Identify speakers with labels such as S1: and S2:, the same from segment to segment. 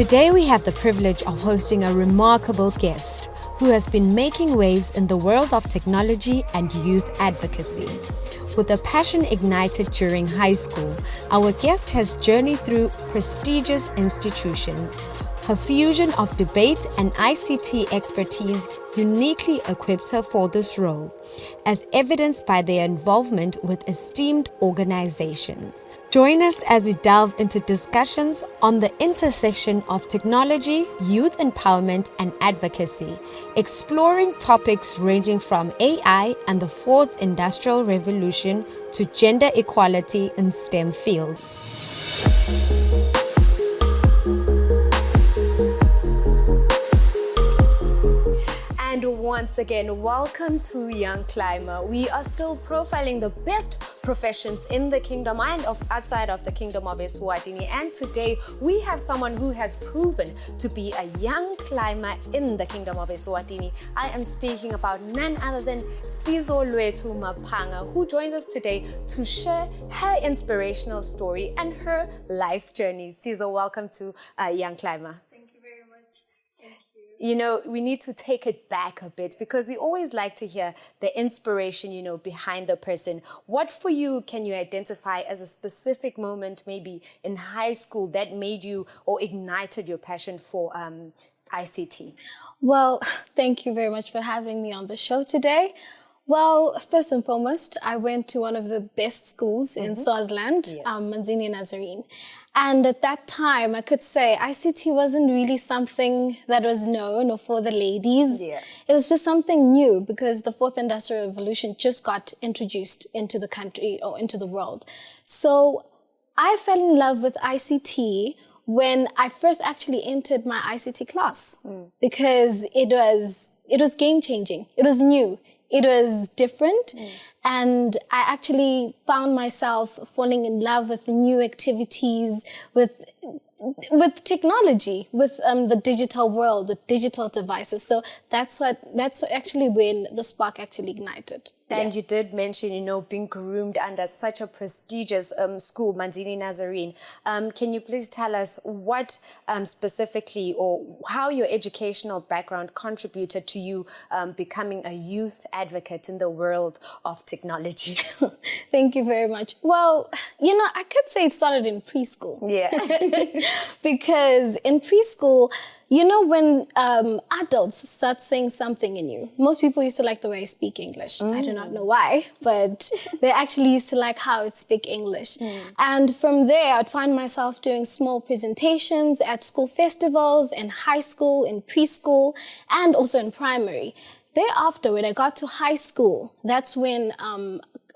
S1: Today we have the privilege of hosting a remarkable guest who has been making waves in the world of technology and youth advocacy. With a passion ignited during high school, our guest has journeyed through prestigious institutions. Her fusion of debate and ICT expertise uniquely equips her for this role, as evidenced by their involvement with esteemed organizations. Join us as we delve into discussions on the intersection of technology, youth empowerment, and advocacy, exploring topics ranging from AI and the fourth industrial revolution to gender equality in STEM fields. And once again, welcome to Young Climber. We are still profiling the best professions in the kingdom and outside of the kingdom of Eswatini. And today we have someone who has proven to be a young climber in the kingdom of Eswatini. I am speaking about none other than Sizolwethu Mapanga, who joins us today to share her inspirational story and her life journey. Sizo, welcome to Young Climber. You know, we need to take it back a bit because we always like to hear the inspiration, you know, behind the person. What for you can you identify as a specific moment, maybe in high school, that made you or ignited your passion for ICT?
S2: Well, thank you very much for having me on the show today. Well, first and foremost, I went to one of the best schools in Swaziland,
S1: Yes.
S2: Manzini Nazarene. And at that time, I could say ICT wasn't really something that was known or for the ladies.
S1: Yeah.
S2: It was just something new because the fourth industrial revolution just got introduced into the country or into the world. So I fell in love with ICT when I first actually entered my ICT class because it was game-changing. It was new. It was different. And I actually found myself falling in love with new activities, with technology, with the digital world, the digital devices. So that's actually when the spark actually ignited.
S1: And you did mention, you know, being groomed under such a prestigious school, Manzini Nazarene. Can you please tell us what specifically or how your educational background contributed to you becoming a youth advocate in the world of technology?
S2: Thank you very much. Well, you know, I could say it started in preschool.
S1: Yeah.
S2: Because in preschool, you know, when adults start saying something in you, most people used to like the way I speak English. I do not know why, but they actually used to like how I speak English. And from there, I'd find myself doing small presentations at school festivals, in high school, in preschool, and also in primary. Thereafter, when I got to high school, that's when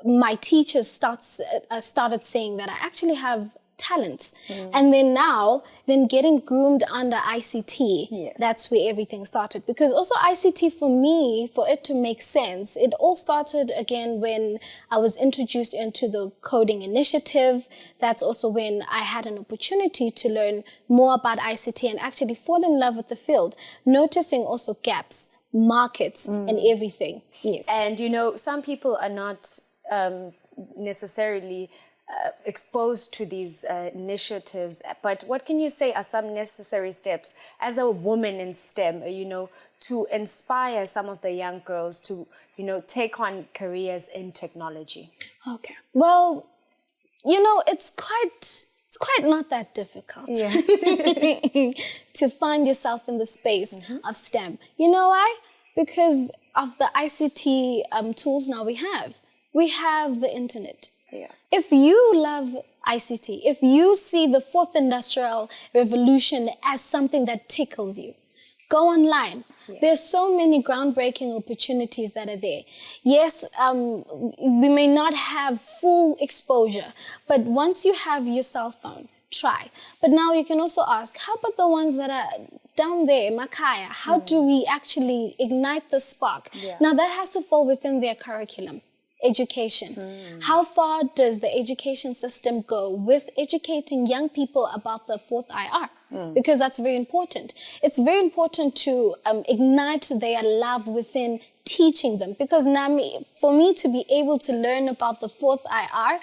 S2: my teachers started saying that I actually have talents. And then getting groomed under ICT,
S1: Yes.
S2: that's where everything started. Because also ICT for me, for it to make sense, it all started again when I was introduced into the coding initiative. That's also when I had an opportunity to learn more about ICT and actually fall in love with the field, noticing also gaps, markets, and everything. Yes.
S1: And, you know, some people are not necessarily exposed to these initiatives, but what can you say are some necessary steps as a woman in STEM, you know, to inspire some of the young girls to, you know, take on careers in technology?
S2: Okay. Well, you know, it's quite not that difficult to find yourself in the space of STEM. You know why? Because of the ICT tools now we have. We have the internet.
S1: Yeah.
S2: If you love ICT, if you see the fourth industrial revolution as something that tickles you, go online. Yeah. There's so many groundbreaking opportunities that are there. Yes, we may not have full exposure, but once you have your cell phone, try. But now you can also ask, how about the ones that are down there, Makaya? How do we actually ignite the spark? Yeah. Now that has to fall within their curriculum. Education. How far does the education system go with educating young people about the fourth IR? Because that's very important. It's very important to ignite their love within teaching them. Because now, for me to be able to learn about the fourth IR,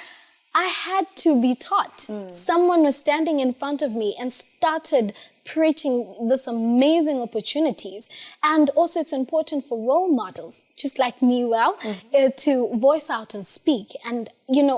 S2: I had to be taught. Someone was standing in front of me and started preaching this amazing opportunities. And also it's important for role models, just like me, to voice out and speak and,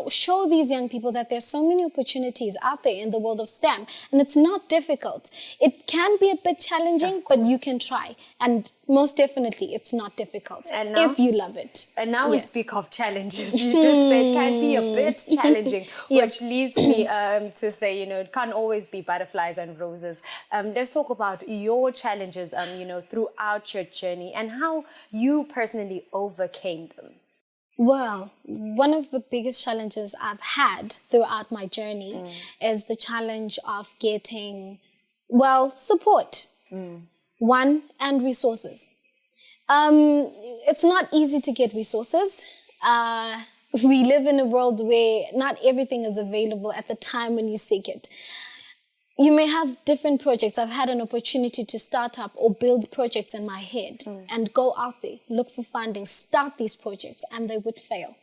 S2: show these young people that there's so many opportunities out there in the world of STEM. And it's not difficult. It can be a bit challenging, but you can try. And most definitely, it's not difficult if you love it.
S1: And now we speak of challenges. You did say it can be a bit challenging, which leads me to say, it can't always be butterflies and roses. Let's talk about your challenges, throughout your journey and how you personally overcame them.
S2: Well, one of the biggest challenges I've had throughout my journey is the challenge of getting, support, one, and resources. It's not easy to get resources. We live in a world where not everything is available at the time when you seek it. You may have different projects. I've had an opportunity to start up or build projects in my head and go out there, look for funding, start these projects, and they would fail.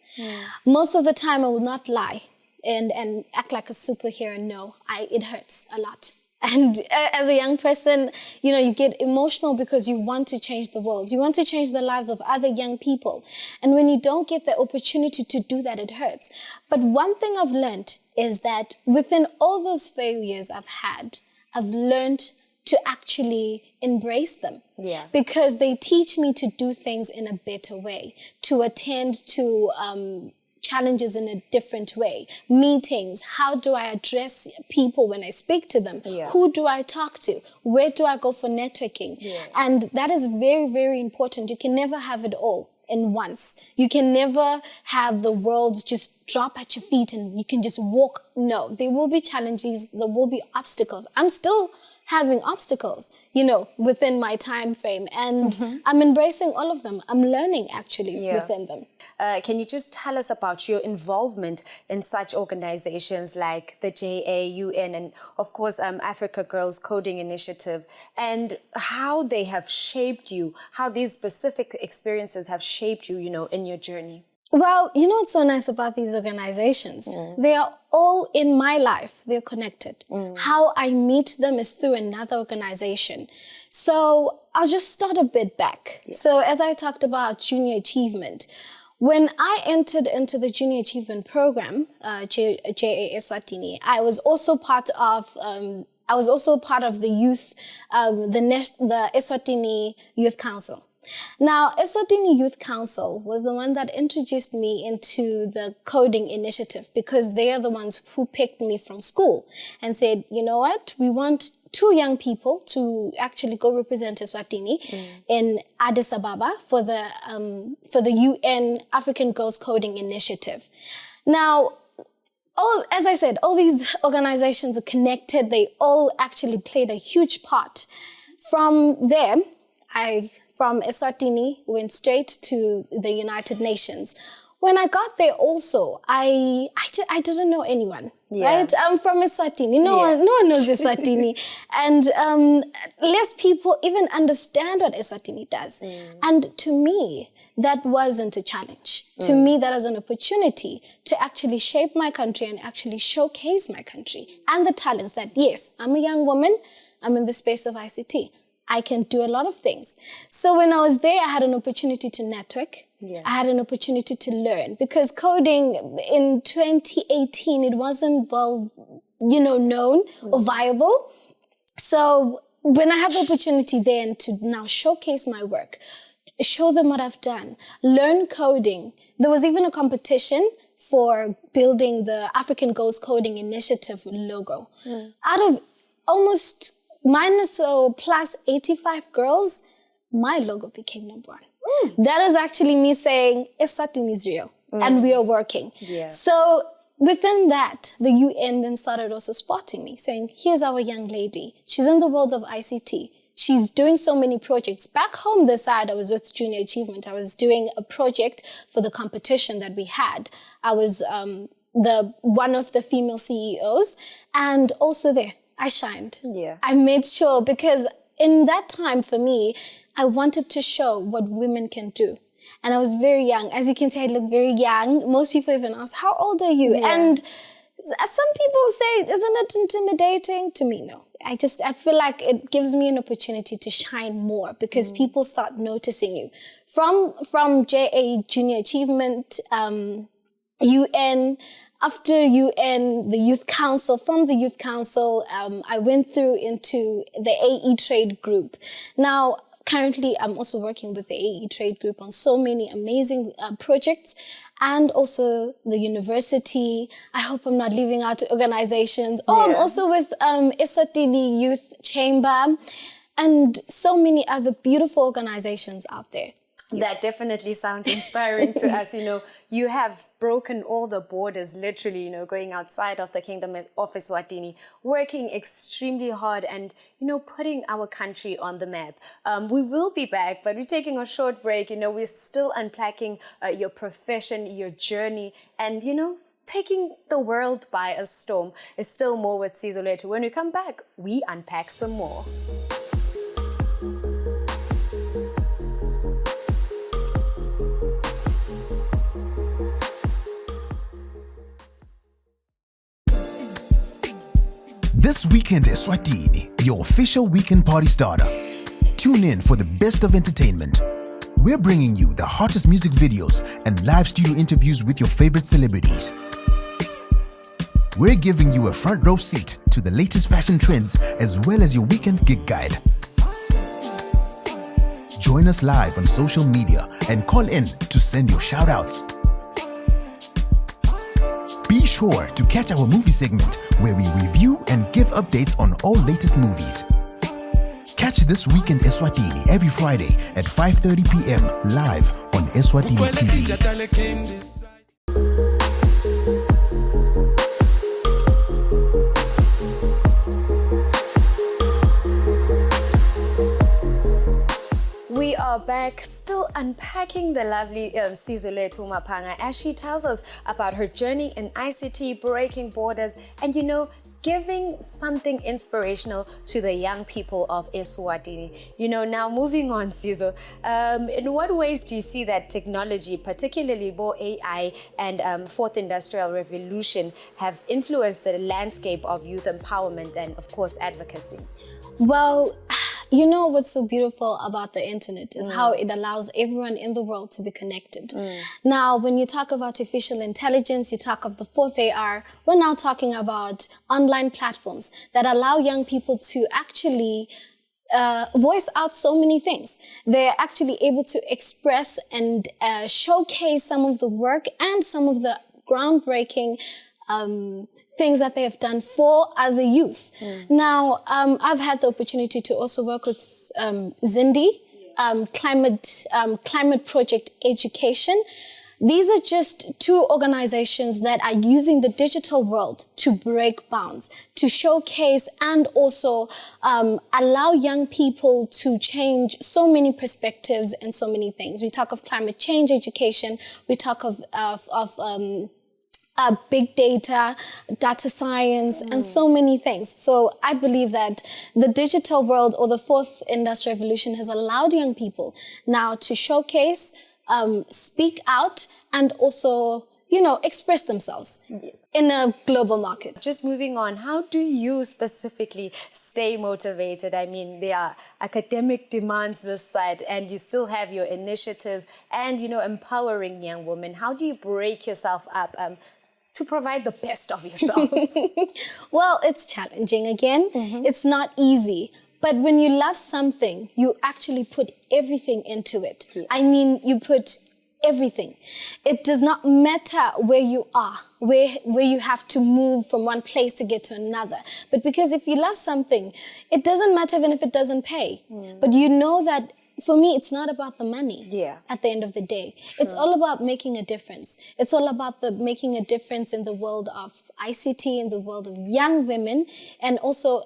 S2: Most of the time, I will not lie and act like a superhero. No, it hurts a lot. And as a young person, you get emotional because you want to change the world. You want to change the lives of other young people. And when you don't get the opportunity to do that, it hurts. But one thing I've learned is that within all those failures I've had, I've learned to actually embrace them.
S1: Yeah.
S2: Because they teach me to do things in a better way, to attend to challenges in a different way. Meetings, how do I address people when I speak to them?
S1: Yeah.
S2: Who do I talk to? Where do I go for networking?
S1: Yes.
S2: And that is very, very important. You can never have it all in once. You can never have the world just drop at your feet and you can just walk. No, there will be challenges, there will be obstacles. I'm still having obstacles, within my time frame. And I'm embracing all of them. I'm learning actually within them.
S1: Can you just tell us about your involvement in such organizations like the JA, UN, and of course, Africa Girls Coding Initiative, and how they have shaped you, how these specific experiences have shaped you, in your journey?
S2: Well, what's so nice about these organizations? They are all in my life. They're connected. How I meet them is through another organization. So I'll just start a bit back. Yeah. So as I talked about junior achievement, when I entered into the Junior Achievement Program, JA Eswatini, I was also part of the youth, the Eswatini Youth Council. Now, Eswatini Youth Council was the one that introduced me into the coding initiative because they are the ones who picked me from school and said, you know what, we want 2 young people to actually go represent Eswatini in Addis Ababa for the UN African Girls Coding Initiative. Now, as I said, all these organizations are connected. They all actually played a huge part. From there, from Eswatini went straight to the United Nations. When I got there also, I didn't know anyone, right? I'm from Eswatini. No one knows Eswatini. And less people even understand what Eswatini does. And to me, that wasn't a challenge. To me, that was an opportunity to actually shape my country and actually showcase my country and the talents that, yes, I'm a young woman, I'm in the space of ICT. I can do a lot of things. So when I was there, I had an opportunity to network. Yeah. I had an opportunity to learn because coding in 2018, it wasn't known or viable. So when I have the opportunity then to now showcase my work, show them what I've done, learn coding. There was even a competition for building the African Girls Coding Initiative logo. Out of almost minus or plus 85 girls, my logo became number 1. That is actually me saying, Eswatini is real and we are working. Yeah. So within that, the UN then started also spotting me, saying, here's our young lady. She's in the world of ICT. She's doing so many projects. Back home this side, I was with Junior Achievement. I was doing a project for the competition that we had. I was one of the female CEOs, and also there, I shined. Yeah. I made sure, because in that time for me, I wanted to show what women can do. And I was very young. As you can see, I look very young. Most people even ask, how old are you? Yeah. And some people say, isn't it intimidating? To me, no. I feel like it gives me an opportunity to shine more because people start noticing you. From JA Junior Achievement, UN, after UN, the Youth Council, from the Youth Council, I went through into the AE Trade Group. Now, currently, I'm also working with the AE Trade Group on so many amazing projects, and also the university. I hope I'm not leaving out organizations. Oh, I'm also with Eswatini Youth Chamber and so many other beautiful organizations out there.
S1: That definitely sounds inspiring to us. You have broken all the borders, literally, going outside of the kingdom of Eswatini, working extremely hard and, putting our country on the map. We will be back, but we're taking a short break. We're still unpacking your profession, your journey, and, taking the world by a storm. Is still more with Sizolwethu. When we come back, we unpack some more.
S3: This weekend is Eswatini, your official weekend party starter. Tune in for the best of entertainment. We're bringing you the hottest music videos and live studio interviews with your favorite celebrities. We're giving you a front row seat to the latest fashion trends as well as your weekend gig guide. Join us live on social media and call in to send your shout outs. Be sure to catch our movie segment where we review and give updates on all latest movies. Catch This Weekend Eswatini every Friday at 5:30 p.m. live on Eswatini TV.
S1: We are back, still unpacking the lovely Sizolwethu Mapanga as she tells us about her journey in ICT, breaking borders, and giving something inspirational to the young people of Eswatini. Now moving on, Sizo, in what ways do you see that technology, particularly more AI and fourth industrial revolution, have influenced the landscape of youth empowerment and, of course, advocacy?
S2: Well, what's so beautiful about the internet is how it allows everyone in the world to be connected. Now, when you talk of artificial intelligence, you talk of the fourth AR, we're now talking about online platforms that allow young people to actually voice out so many things. They're actually able to express and showcase some of the work and some of the groundbreaking things that they have done for other youth. Now, I've had the opportunity to also work with Zindi, Climate Project Education. These are just two organizations that are using the digital world to break bounds, to showcase and also allow young people to change so many perspectives and so many things. We talk of climate change education, we talk of big data, data science, and so many things. So I believe that the digital world or the fourth industrial revolution has allowed young people now to showcase, speak out, and also, express themselves in a global market.
S1: Just moving on, how do you specifically stay motivated? I mean, there are academic demands this side, and you still have your initiatives and, empowering young women. How do you break yourself up to provide the best of yourself?
S2: Well, it's challenging again. It's not easy. But when you love something, you actually put everything into it. Yeah. I mean, you put everything. It does not matter where you are, where you have to move from one place to get to another. But because if you love something, it doesn't matter even if it doesn't pay. But you know that for me, it's not about the money at the end of the day. True. It's all about making a difference. It's all about making a difference in the world of ICT, in the world of young women, and also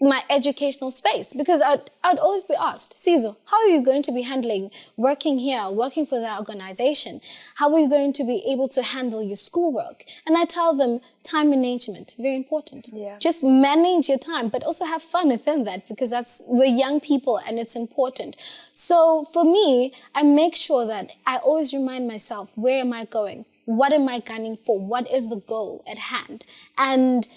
S2: my educational space. Because I'd always be asked, Sizo, how are you going to be handling working here, working for that organization? How are you going to be able to handle your schoolwork? And I tell them, time management, very important. Yeah. Just manage your time, but also have fun within that, because we're young people and it's important. So for me, I make sure that I always remind myself, where am I going? What am I gunning for? What is the goal at hand? And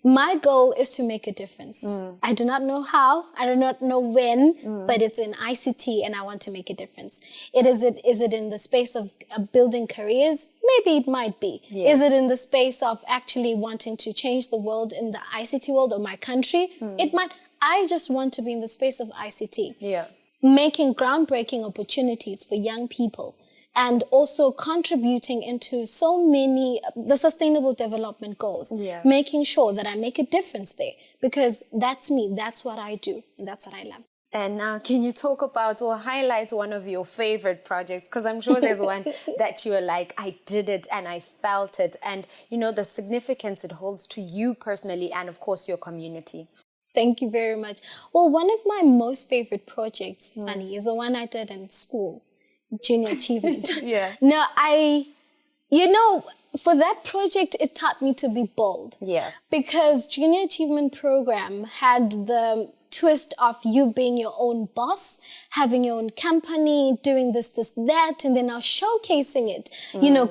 S2: My goal is to make a difference. I do not know how, I do not know when, but it's in ICT and I want to make a difference. Is it in the space of building careers? Maybe it might be.
S1: Yes.
S2: Is it in the space of actually wanting to change the world in the ICT world or my country? It might. I just want to be in the space of ICT.
S1: Yeah.
S2: Making groundbreaking opportunities for young people and also contributing into so many, the sustainable development goals, making sure that I make a difference there because that's me, that's what I do, and that's what I love.
S1: And now can you talk about or highlight one of your favorite projects? Because I'm sure there's one that you were like, I did it and I felt it. And you know, the significance it holds to you personally and of course your community.
S2: Thank you very much. Well, one of my most favorite projects, funny, is the one I did in school, Junior Achievement. No, for that project, it taught me to be bold.
S1: Yeah.
S2: Because Junior Achievement Program had the twist of you being your own boss, having your own company, doing this, that, and then now showcasing it,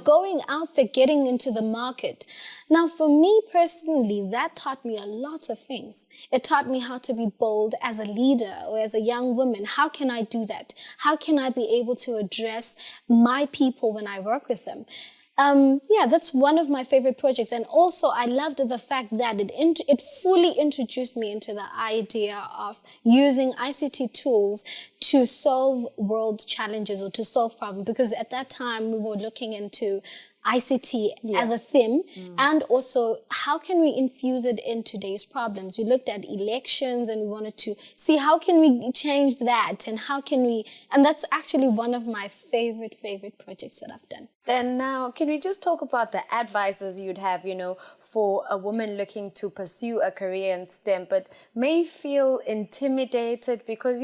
S2: going out there, getting into the market. Now, for me personally, that taught me a lot of things. It taught me how to be bold as a leader or as a young woman. How can I do that? How can I be able to address my people when I work with them? That's one of my favorite projects. And also I loved the fact that it fully introduced me into the idea of using ICT tools to solve world challenges or to solve problems. Because at that time we were looking into ICT as a theme and also how can we infuse it in today's problems. We looked at elections and we wanted to see how can we change that and how can we, and that's actually one of my favorite projects that I've done.
S1: And now can we just talk about the advices you'd have, for a woman looking to pursue a career in STEM but may feel intimidated because,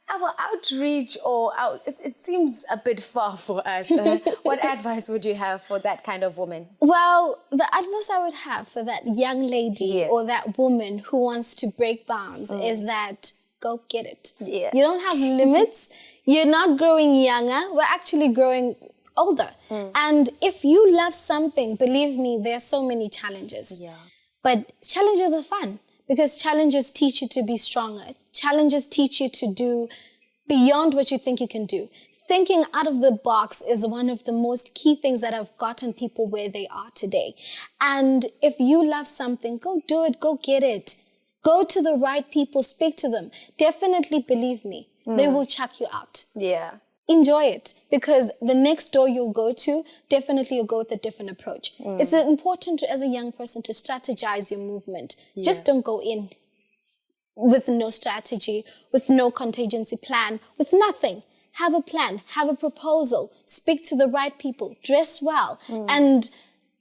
S1: our outreach it seems a bit far for us. What advice would you have for that kind of woman?
S2: Well, the advice I would have for that young lady or that woman who wants to break bounds is that go get it.
S1: Yeah.
S2: You don't have limits. You're not growing younger. We're actually growing older. And if you love something, believe me, there are so many challenges.
S1: Yeah.
S2: But challenges are fun. Because challenges teach you to be stronger. Challenges teach you to do beyond what you think you can do. Thinking out of the box is one of the most key things that have gotten people where they are today. And if you love something, go do it, go get it. Go to the right people, speak to them. Definitely believe me, they will chuck you out.
S1: Yeah.
S2: Enjoy it because the next door you'll go to, definitely you'll go with a different approach. It's important as a young person to strategize your movement. Just don't go in with no strategy, with no contingency plan, with nothing. Have a plan, have a proposal, speak to the right people, dress well, and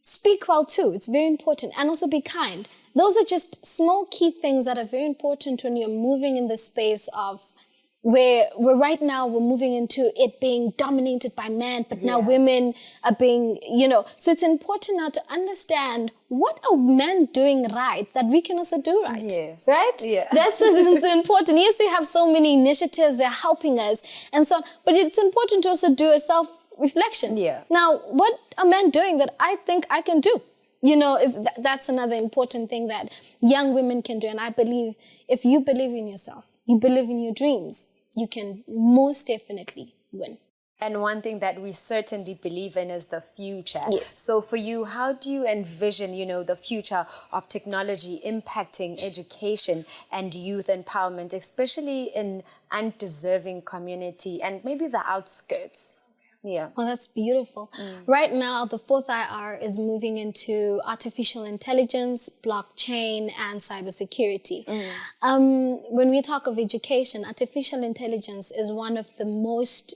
S2: speak well too. It's very important. And also be kind. Those are just small key things that are very important when you're moving in the space of where we're moving into it being dominated by men, but now women are being, so it's important now to understand what are men doing right that we can also do right.
S1: Yes.
S2: Right?
S1: Yeah.
S2: That's it's important. Yes, we have so many initiatives, they're helping us and so on, but it's important to also do a self-reflection.
S1: Yeah.
S2: Now, what are men doing that I think I can do? That's another important thing that young women can do. And I believe if you believe in yourself, you believe in your dreams, you can most definitely win.
S1: And one thing that we certainly believe in is the future.
S2: Yes.
S1: So for you, how do you envision, the future of technology impacting education and youth empowerment, especially in undeserving community and maybe the outskirts? Yeah.
S2: Well, that's beautiful. Right now, the fourth IR is moving into artificial intelligence, blockchain, and cybersecurity. When we talk of education, artificial intelligence is one of the most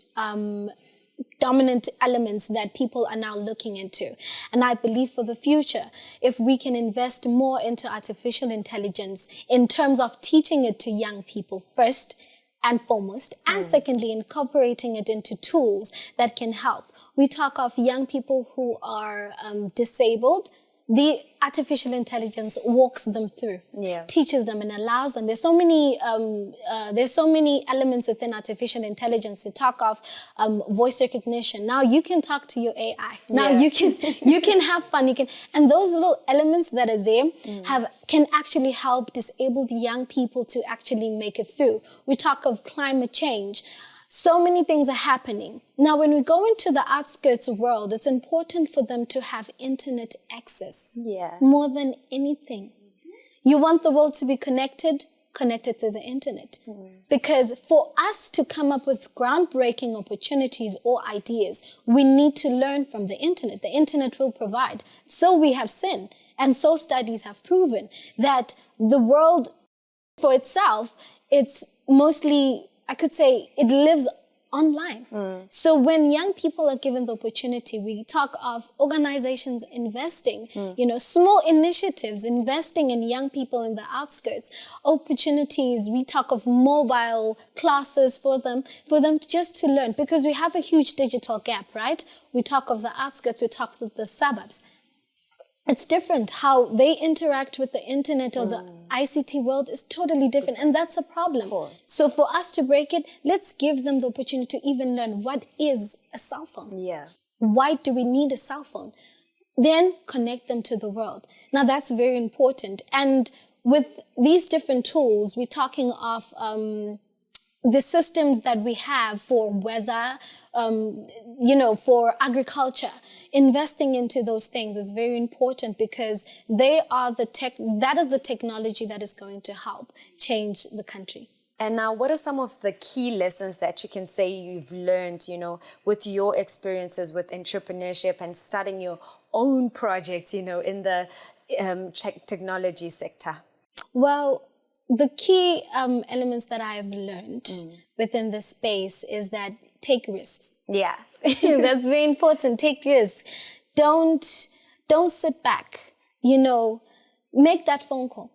S2: dominant elements that people are now looking into. And I believe for the future, if we can invest more into artificial intelligence in terms of teaching it to young people first, and foremost, and secondly, incorporating it into tools that can help. We talk of young people who are disabled, the artificial intelligence walks them through, teaches them and allows them. There's so many elements within artificial intelligence. To talk of voice recognition. Now you can talk to your AI. Now you can have fun. And those little elements that are there can actually help disabled young people to actually make it through. We talk of climate change. So many things are happening. Now, when we go into the outskirts world, it's important for them to have internet access. More than anything. You want the world to be connected through the internet. Because for us to come up with groundbreaking opportunities or ideas, we need to learn from the internet. The internet will provide. So we have seen, and so studies have proven, that the world for itself, it's mostly, I could say, it lives online. So when young people are given the opportunity, we talk of organizations investing, small initiatives, investing in young people in the outskirts, opportunities. We talk of mobile classes for them just to learn, because we have a huge digital gap, right? We talk of the outskirts, we talk of the suburbs. It's different. How they interact with the internet or the ICT world is totally different. And that's a problem. So for us to break it, let's give them the opportunity to even learn what is a cell phone. Why do we need a cell phone? Then connect them to the world. Now that's very important. And with these different tools, we're talking of the systems that we have for weather, for agriculture. Investing into those things is very important, because they are that is the technology that is going to help change the country.
S4: And now, what are some of the key lessons that you can say you've learned, with your experiences with entrepreneurship and starting your own project, in the technology sector?
S2: Well, the key elements that I've learned within this space is that take risks. That's very important. Take risks. Don't sit back. Make that phone call.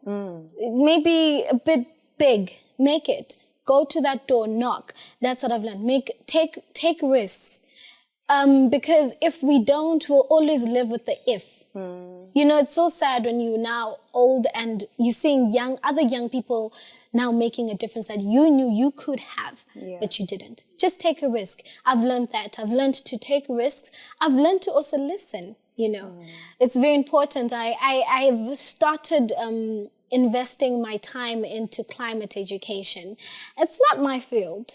S2: Maybe a bit big. Make it. Go to that door. Knock. That's what I've learned. Take risks. Because if we don't, we'll always live with the if. It's so sad when you're now old and you're seeing other young people now making a difference that you knew you could have, but you didn't. Just take a risk. I've learned that. I've learned to take risks. I've learned to also listen, It's very important. I've started investing my time into climate education. It's not my field.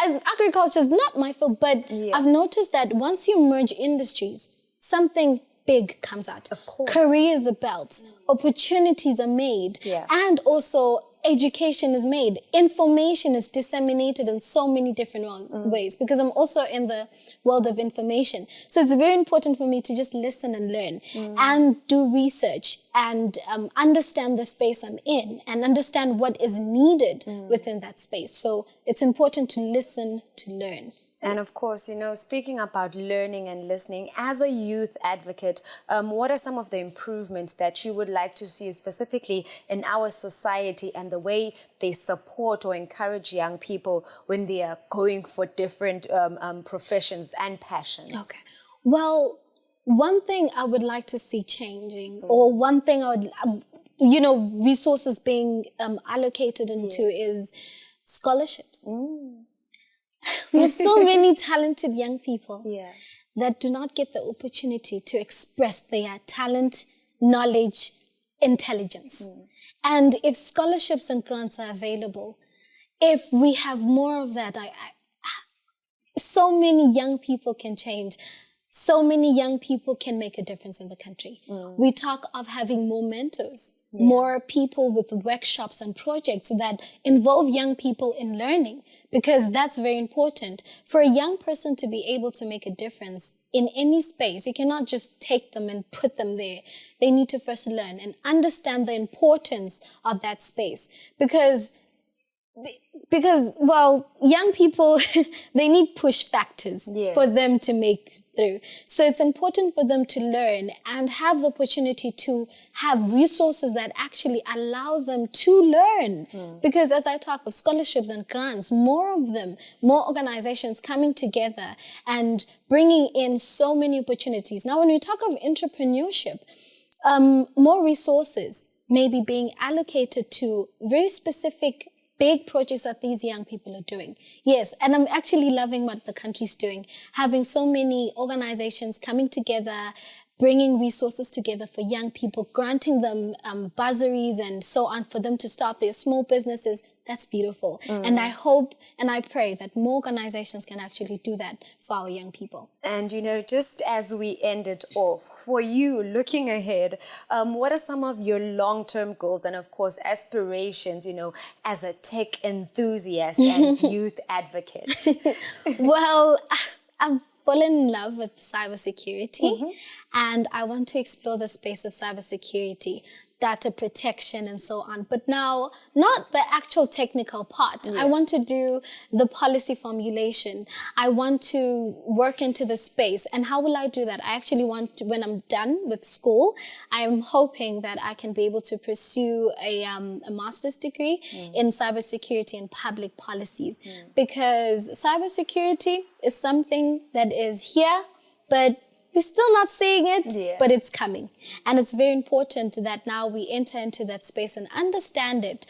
S2: As agriculture is not my field, but I've noticed that once you merge industries, something big comes out. Of course. Careers are built, opportunities are made, and also education is made. Information is disseminated in so many different ways, because I'm also in the world of information. So it's very important for me to just listen and learn and do research and understand the space I'm in and understand what is needed within that space. So it's important to listen, to learn.
S4: And of course, speaking about learning and listening, as a youth advocate, what are some of the improvements that you would like to see specifically in our society and the way they support or encourage young people when they are going for different professions and passions? Okay.
S2: Well, one thing I would like to see changing, or one thing I would, resources being allocated into is scholarships. We have so many talented young people that do not get the opportunity to express their talent, knowledge, intelligence. And if scholarships and grants are available, if we have more of that, so many young people can change. So many young people can make a difference in the country. We talk of having more mentors, more people with workshops and projects that involve young people in learning. Because that's very important. For a young person to be able to make a difference in any space, you cannot just take them and put them there. They need to first learn and understand the importance of that space. Because young people, they need push factors for them to make through. So it's important for them to learn and have the opportunity to have resources that actually allow them to learn. Because as I talk of scholarships and grants, more of them, more organizations coming together and bringing in so many opportunities. Now, when we talk of entrepreneurship, more resources may be being allocated to very specific big projects that these young people are doing. Yes, and I'm actually loving what the country's doing, having so many organizations coming together, bringing resources together for young people, granting them bursaries and so on for them to start their small businesses. That's beautiful. And I hope and I pray that more organizations can actually do that for our young people.
S4: And, just as we end it off, for you looking ahead, what are some of your long-term goals and, of course, aspirations, as a tech enthusiast and youth advocate?
S2: Well, I've fallen in love with cybersecurity, and I want to explore the space of cybersecurity, data protection and so on. But now, not the actual technical part. I want to do the policy formulation. I want to work into the space. And how will I do that? I actually want to, when I'm done with school, I'm hoping that I can be able to pursue a master's degree in cybersecurity and public policies. Because cybersecurity is something that is here, but we're still not seeing it, but it's coming. And it's very important that now we enter into that space and understand it.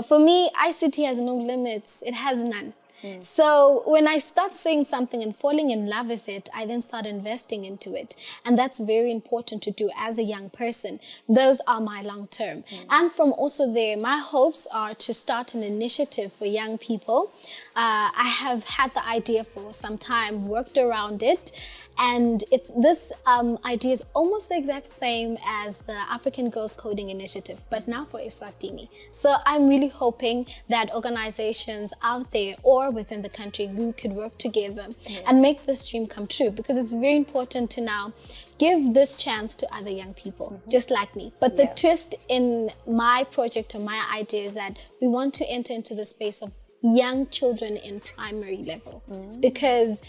S2: For me, ICT has no limits. It has none. So when I start seeing something and falling in love with it, I then start investing into it. And that's very important to do as a young person. Those are my long term. And from also there, my hopes are to start an initiative for young people. I have had the idea for some time, worked around it. And this idea is almost the exact same as the African Girls Coding Initiative, but now for Eswatini. So I'm really hoping that organizations out there or within the country, we could work together and make this dream come true, because it's very important to now give this chance to other young people, just like me. But the twist in my project or my idea is that we want to enter into the space of young children in primary level, because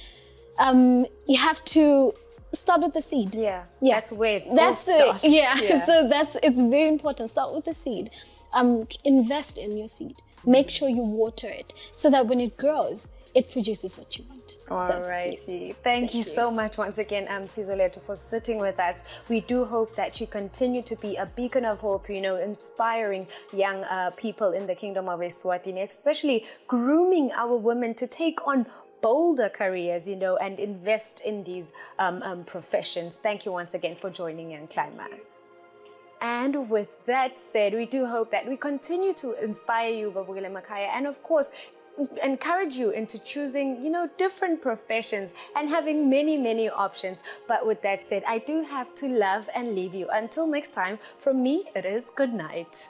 S2: you have to start with the seed.
S4: That's where it starts.
S2: So it's very important. Start with the seed. Invest in your seed. Make sure you water it so that when it grows, it produces what you want.
S4: All righty. Thank you so much once again, Sizolwethu, for sitting with us. We do hope that you continue to be a beacon of hope, inspiring young people in the Kingdom of Eswatini, especially grooming our women to take on bolder careers, and invest in these professions. Thank you once again for joining Young Climber. And with that said, we do hope that we continue to inspire you, Babugile Makaya, and of course, encourage you into choosing, different professions and having many, many options. But with that said, I do have to love and leave you. Until next time, from me, it is good night.